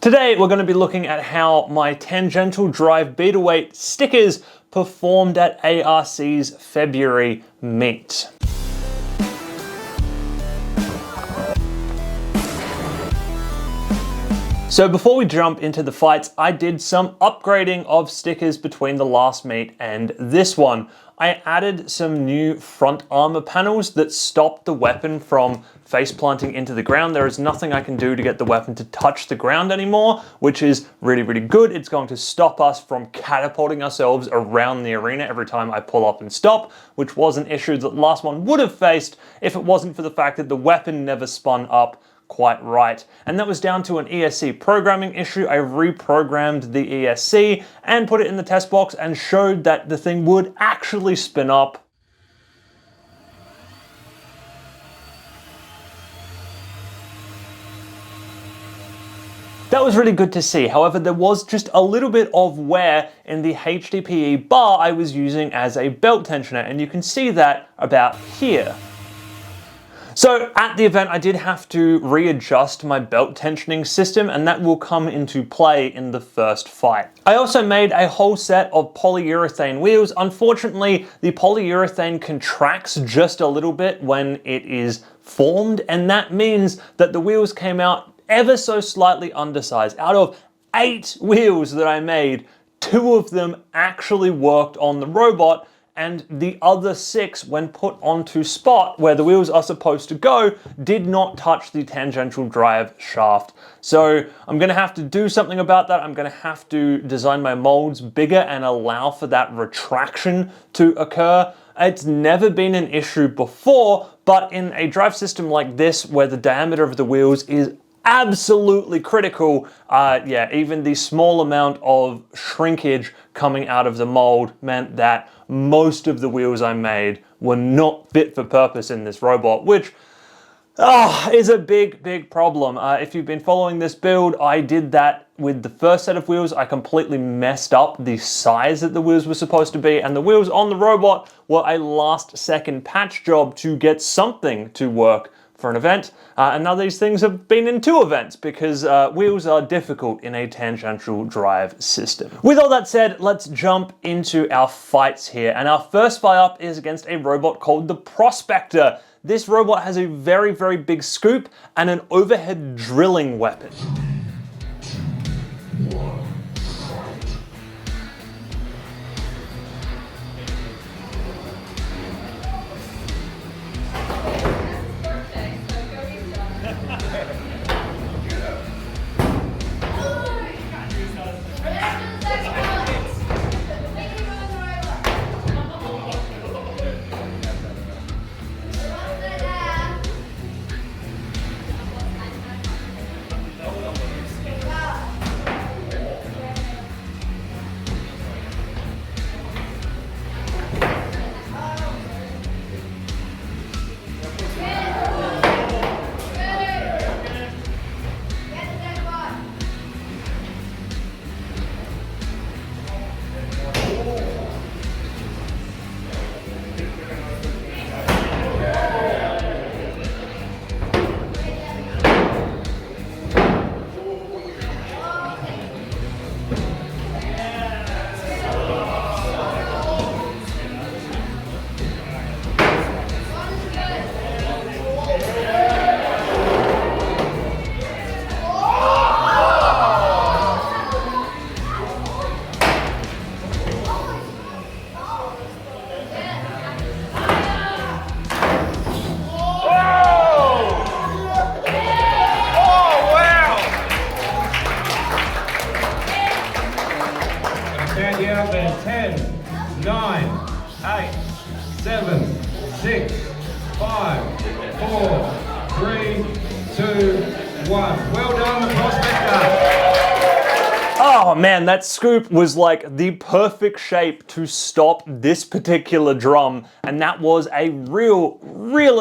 Today we're going to be looking at how my tangential drive beetle weight stickers performed at ARC's February meet. So before we jump into the fights, I did some upgrading of stickers between the last meet and this one. I added some new front armor panels that stop the weapon from face planting into the ground. There is nothing I can do to get the weapon to touch the ground anymore, which is really, really good. It's going to stop us from catapulting ourselves around the arena every time I pull up and stop, which was an issue that the last one would have faced if it wasn't for the fact that the weapon never spun up quite right. And that was down to an ESC programming issue. I reprogrammed the ESC and put it in the test box and showed that the thing would actually spin up. That was really good to see. However, there was just a little bit of wear in the HDPE bar I was using as a belt tensioner, and you can see that about here. So at the event, I did have to readjust my belt tensioning system, and that will come into play in the first fight. I also made a whole set of polyurethane wheels. Unfortunately, the polyurethane contracts just a little bit when it is formed, and that means that the wheels came out ever so slightly undersized. Out of 8 wheels that I made, 2 of them actually worked on the robot, and the other 6, when put onto spot where the wheels are supposed to go, did not touch the tangential drive shaft. So I'm gonna have to do something about that. I'm gonna have to design my molds bigger and allow for that retraction to occur. It's never been an issue before, but in a drive system like this, where the diameter of the wheels is absolutely critical, yeah, even the small amount of shrinkage coming out of the mold meant that most of the wheels I made were not fit for purpose in this robot, which is a big problem. If you've been following this build, I did that with the first set of wheels. I completely messed up the size that the wheels were supposed to be, and the wheels on the robot were a last second patch job to get something to work for an event, and now these things have been in 2 events because wheels are difficult in a tangential drive system. With all that said, let's jump into our fights here, and our first fight up is against a robot called the Prospector. This robot has a very big scoop and an overhead drilling weapon. Count you out there. 10, 9, 8, 7, 6, 5, 4, 3, 2, 1. Well done, the Prospector. Oh man, that scoop was like the perfect shape to stop this particular drum, and that was a real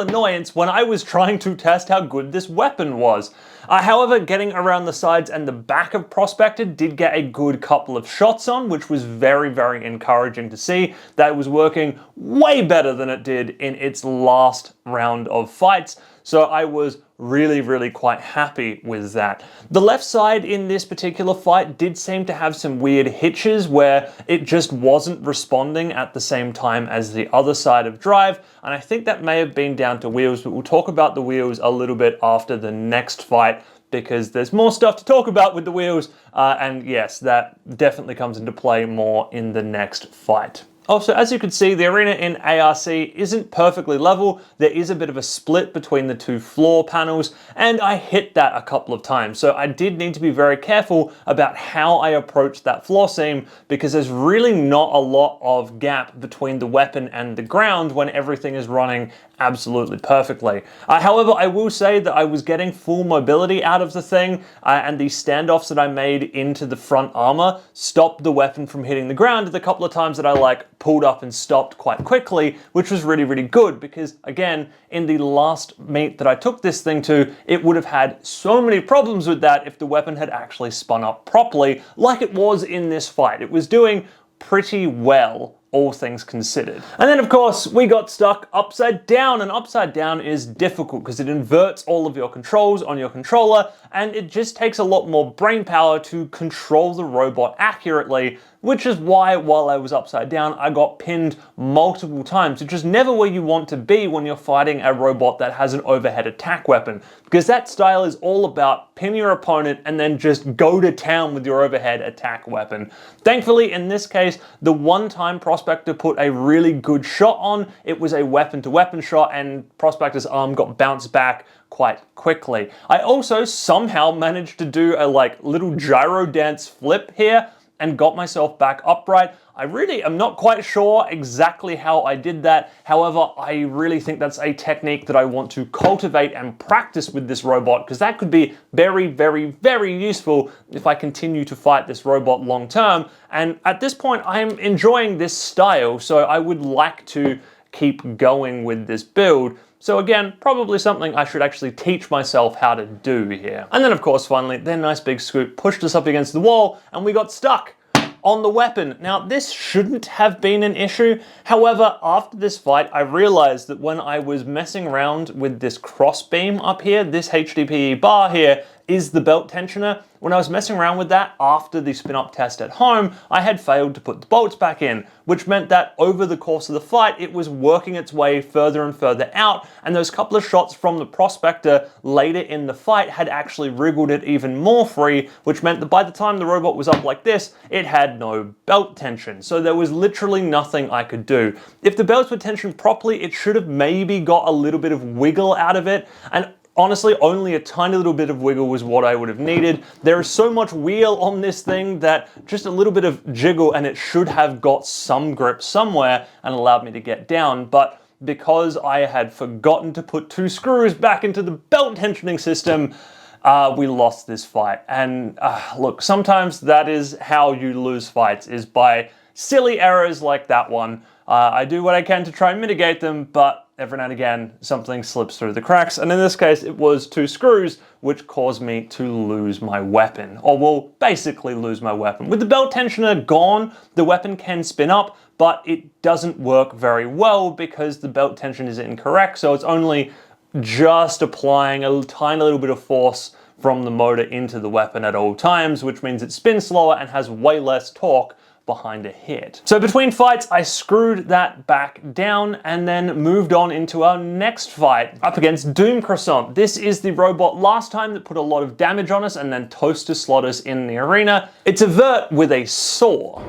annoyance when I was trying to test how good this weapon was. However, getting around the sides and the back of Prospector did get a good couple of shots on, which was very encouraging to see. That it was working way better than it did in its last round of fights. So I was really quite happy with that. The left side in this particular fight did seem to have some weird hitches where it just wasn't responding at the same time as the other side of drive, and I think that may have been down to wheels, but we'll talk about the wheels a little bit after the next fight, because there's more stuff to talk about with the wheels, and yes, that definitely comes into play more in the next fight. Also, as you can see, the arena in ARC isn't perfectly level. There is a bit of a split between the two floor panels, and I hit that a couple of times. So I did need to be very careful about how I approach that floor seam, because there's really not a lot of gap between the weapon and the ground when everything is running absolutely perfectly. However, I will say that I was getting full mobility out of the thing, and the standoffs that I made into the front armor stopped the weapon from hitting the ground the couple of times that I pulled up and stopped quite quickly, which was really good, because again, in the last meet that I took this thing to, it would have had so many problems with that if the weapon had actually spun up properly, like it was in this fight. It was doing pretty well, all things considered. And then of course, we got stuck upside down, and upside down is difficult because it inverts all of your controls on your controller, and it just takes a lot more brain power to control the robot accurately, which is why while I was upside down, I got pinned multiple times, which is never where you want to be when you're fighting a robot that has an overhead attack weapon, because that style is all about pin your opponent and then just go to town with your overhead attack weapon. Thankfully, in this case, the one time Prospector put a really good shot on, it was a weapon-to-weapon shot, and Prospector's arm got bounced back quite quickly. I also somehow managed to do a little gyro dance flip here and got myself back upright. I really am not quite sure exactly how I did that. However, I really think that's a technique that I want to cultivate and practice with this robot, because that could be very useful if I continue to fight this robot long term. And at this point, I'm enjoying this style, so I would like to keep going with this build. So again, probably something I should actually teach myself how to do here. And then of course, finally, their nice big scoop pushed us up against the wall and we got stuck on the weapon. Now, this shouldn't have been an issue. However, after this fight, I realized that when I was messing around with this cross beam up here, this HDPE bar here is the belt tensioner. When I was messing around with that after the spin-up test at home, I had failed to put the bolts back in, which meant that over the course of the fight, it was working its way further and further out, and those couple of shots from the Prospector later in the fight had actually wriggled it even more free, which meant that by the time the robot was up like this, it had no belt tension. So there was literally nothing I could do. If the belts were tensioned properly, it should have maybe got a little bit of wiggle out of it, and honestly, only a tiny little bit of wiggle was what I would have needed. There is so much wheel on this thing that just a little bit of jiggle and it should have got some grip somewhere and allowed me to get down. But because I had forgotten to put 2 screws back into the belt tensioning system, we lost this fight. And look, sometimes that is how you lose fights, is by silly errors like that one. I do what I can to try and mitigate them, but every now and again, something slips through the cracks. And in this case, it was 2 screws, which caused me to lose my weapon. Or well, basically lose my weapon. With the belt tensioner gone, the weapon can spin up, but it doesn't work very well because the belt tension is incorrect. So it's only just applying a tiny little bit of force from the motor into the weapon at all times, which means it spins slower and has way less torque behind a hit. So between fights, I screwed that back down and then moved on into our next fight up against Croissant. This is the robot last time that put a lot of damage on us and then toaster slot us in the arena. It's a vert with a saw.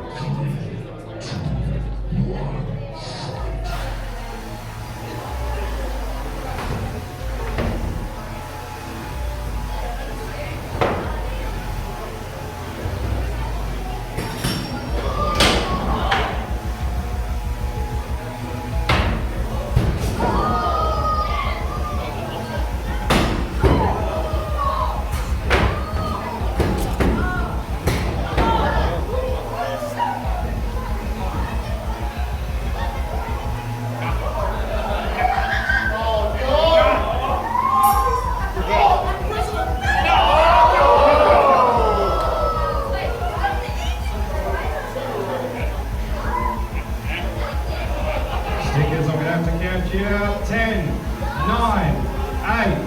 Stickers, I'm going to have to count you out. 10, 9,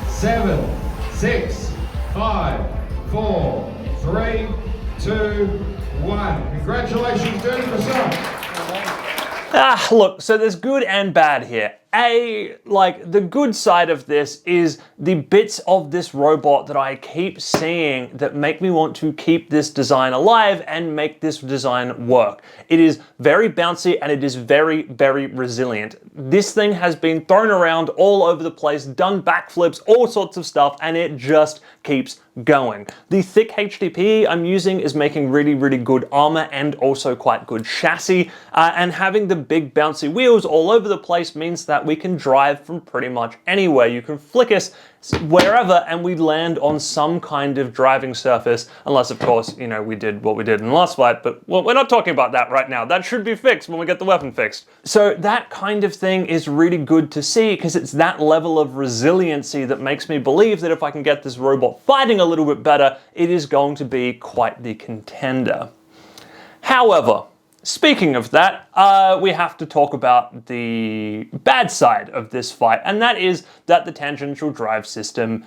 8, 7, 6, 5, 4, 3, 2, 1. Congratulations, Doom Croissant. Look, so there's good and bad here. The good side of this is the bits of this robot that I keep seeing that make me want to keep this design alive and make this design work. It is very bouncy and it is very, very resilient. This thing has been thrown around all over the place, done backflips, all sorts of stuff, and it just keeps going. The thick HDPE I'm using is making really, really good armor and also quite good chassis, and having the big bouncy wheels all over the place means that we can drive from pretty much anywhere. You can flick us wherever and we land on some kind of driving surface, unless of course, you know, we did what we did in the last fight, but well, we're not talking about that right now. That should be fixed when we get the weapon fixed. So that kind of thing is really good to see because it's that level of resiliency that makes me believe that if I can get this robot fighting a little bit better, it is going to be quite the contender. However, speaking of that, we have to talk about the bad side of this fight, and that is that the tangential drive system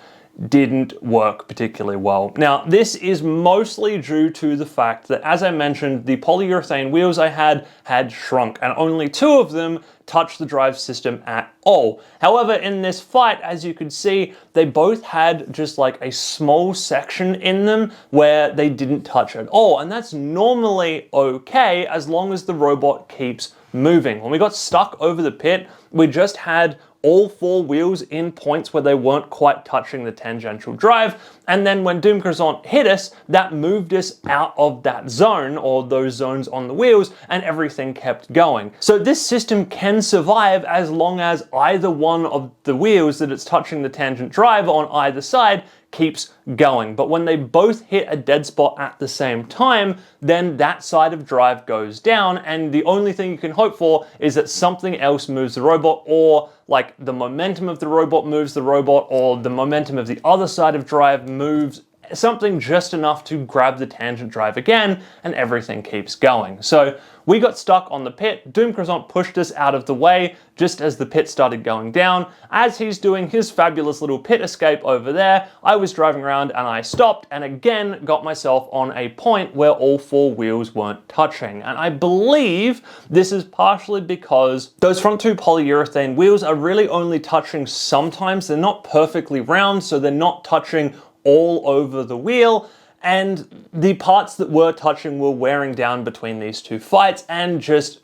didn't work particularly well. Now, this is mostly due to the fact that, as I mentioned, the polyurethane wheels I had shrunk, and only 2 of them touched the drive system at all. However, in this fight, as you can see, they both had just like a small section in them where they didn't touch at all, and that's normally okay as long as the robot keeps moving. When we got stuck over the pit, we just had all 4 wheels in points where they weren't quite touching the tangential drive, and then when Doom Croissant hit us, that moved us out of that zone, or those zones on the wheels, and everything kept going. So this system can survive as long as either one of the wheels that it's touching the tangent drive on either side keeps going. But when they both hit a dead spot at the same time, then that side of drive goes down, and the only thing you can hope for is that something else moves the robot, or like the momentum of the robot moves the robot, or the momentum of the other side of drive moves something just enough to grab the tangent drive again, and everything keeps going. So we got stuck on the pit. Doom Croissant pushed us out of the way just as the pit started going down. As he's doing his fabulous little pit escape over there, I was driving around and I stopped and again got myself on a point where all 4 wheels weren't touching. And I believe this is partially because those front 2 polyurethane wheels are really only touching sometimes. They're not perfectly round, so they're not touching all over the wheel, and the parts that were touching were wearing down between these 2 fights and just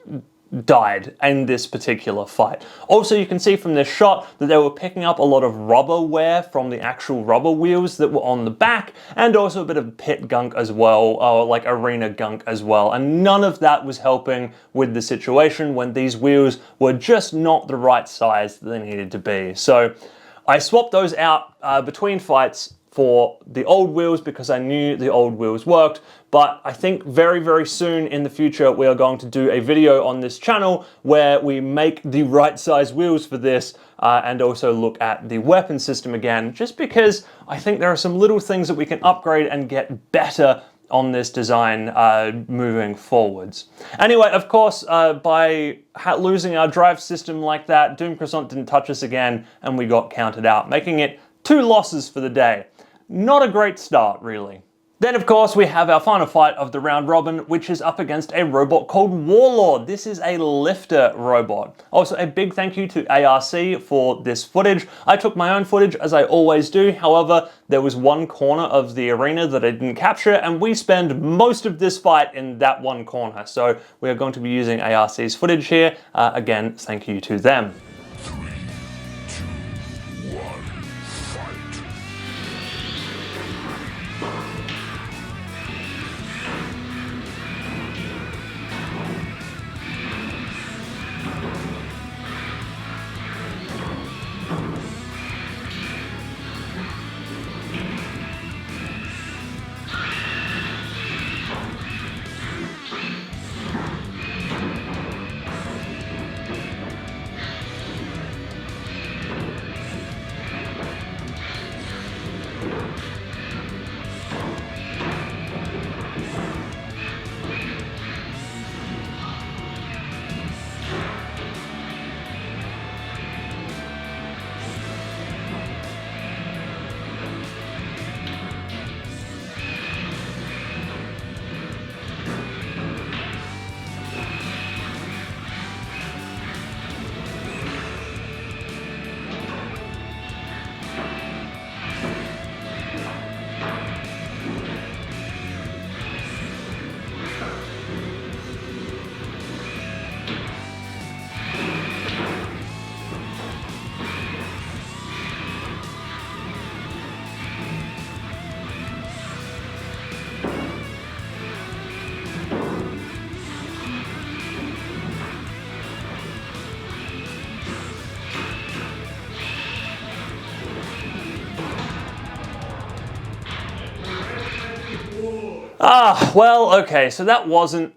died in this particular fight. Also, you can see from this shot that they were picking up a lot of rubber wear from the actual rubber wheels that were on the back, and also a bit of pit gunk as well, or like arena gunk as well, and none of that was helping with the situation when these wheels were just not the right size that they needed to be. So I swapped those out between fights for the old wheels because I knew the old wheels worked, but I think very, very soon in the future we are going to do a video on this channel where we make the right size wheels for this and also look at the weapon system again, just because I think there are some little things that we can upgrade and get better on this design moving forwards. Anyway, of course, by losing our drive system like that, Doom Croissant didn't touch us again and we got counted out, making it 2 losses for the day. Not a great start, really. Then, of course, we have our final fight of the round robin, which is up against a robot called Warlord. This is a lifter robot. Also, a big thank you to ARC for this footage. I took my own footage, as I always do. However, there was one corner of the arena that I didn't capture, and we spend most of this fight in that one corner. So we are going to be using ARC's footage here. Again, thank you to them. Well, okay, so that wasn't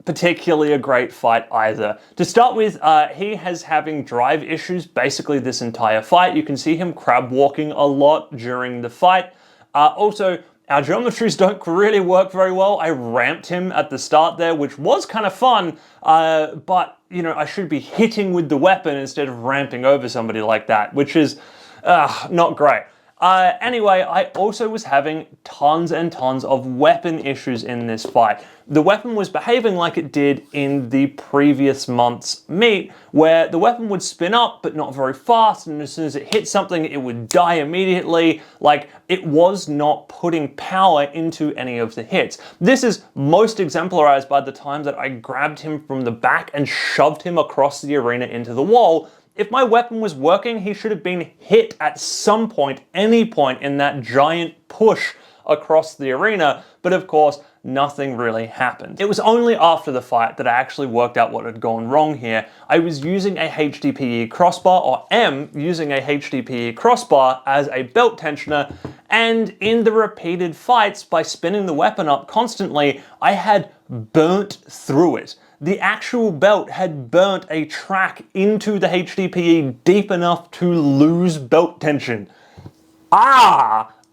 particularly a great fight either. To start with, he has having drive issues basically this entire fight. You can see him crab walking a lot during the fight. Also, our geometries don't really work very well. I ramped him at the start there, which was kind of fun, but, you know, I should be hitting with the weapon instead of ramping over somebody like that, which is not great. Anyway, I also was having tons and tons of weapon issues in this fight. The weapon was behaving like it did in the previous month's meet, where the weapon would spin up, but not very fast, and as soon as it hit something, it would die immediately. Like, it was not putting power into any of the hits. This is most exemplarized by the time that I grabbed him from the back and shoved him across the arena into the wall. If my weapon was working, he should have been hit at some point, any point in that giant push across the arena, but of course, nothing really happened. It was only after the fight that I actually worked out what had gone wrong here. I was using a HDPE crossbar, or am using a HDPE crossbar as a belt tensioner, and in the repeated fights, by spinning the weapon up constantly, I had burnt through it. The actual belt had burnt a track into the HDPE deep enough to lose belt tension.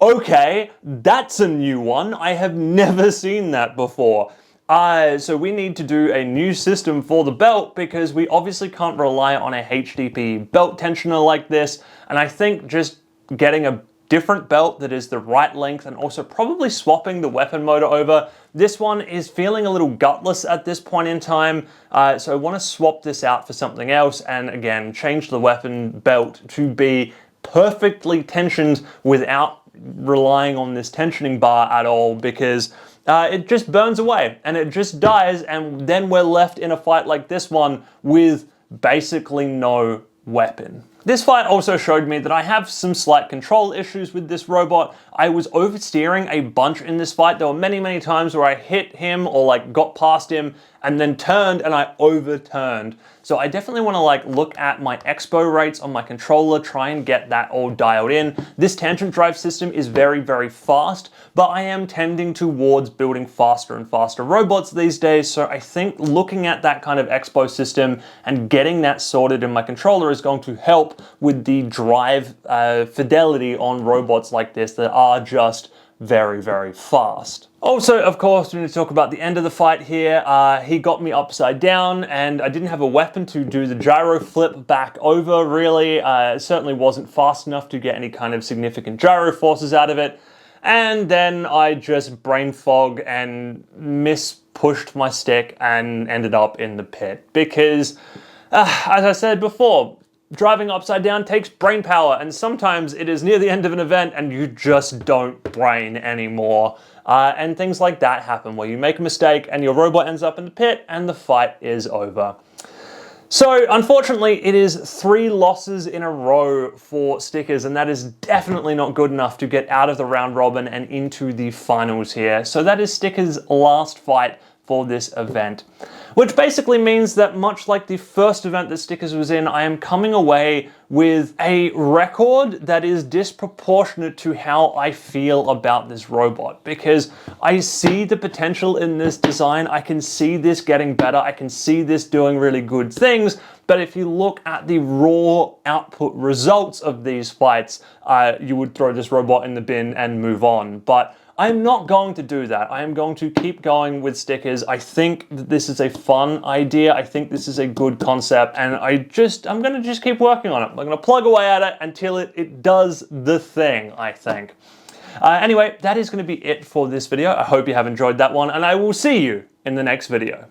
Okay, that's a new one. I have never seen that before. So we need to do a new system for the belt because we obviously can't rely on a HDPE belt tensioner like this. And I think just getting a different belt that is the right length and also probably swapping the weapon motor over. This one is feeling a little gutless at this point in time, so I want to swap this out for something else and again change the weapon belt to be perfectly tensioned without relying on this tensioning bar at all because it just burns away and it just dies, and then we're left in a fight like this one with basically no weapon. This fight also showed me that I have some slight control issues with this robot. I was oversteering a bunch in this fight. There were many times where I hit him or like got past him and then turned and I overturned. So I definitely want to like look at my expo rates on my controller, try and get that all dialed in. This tangent drive system is very fast, but I am tending towards building faster and faster robots these days. So I think looking at that kind of expo system and getting that sorted in my controller is going to help with the drive fidelity on robots like this that are just very fast. Also, of course, we need to talk about the end of the fight here. He got me upside down and I didn't have a weapon to do the gyro flip back over, really. It certainly wasn't fast enough to get any kind of significant gyro forces out of it. And then I just brain fog and mispushed my stick and ended up in the pit. Because, as I said before, driving upside down takes brain power, and sometimes it is near the end of an event and you just don't brain anymore. And things like that happen where you make a mistake and your robot ends up in the pit and the fight is over. So unfortunately, it is 3 losses in a row for Stickers, and that is definitely not good enough to get out of the round robin and into the finals here. So that is Stickers' last fight for this event. Which basically means that much like the first event that Stickers was in, I am coming away with a record that is disproportionate to how I feel about this robot, because I see the potential in this design. I can see this getting better. I can see this doing really good things. But if you look at the raw output results of these fights, you would throw this robot in the bin and move on. But I'm not going to do that. I am going to keep going with Stickers. I think that this is a fun idea. I think this is a good concept, and I'm gonna just keep working on it. I'm gonna plug away at it until it does the thing, I think. Anyway, that is gonna be it for this video. I hope you have enjoyed that one, and I will see you in the next video.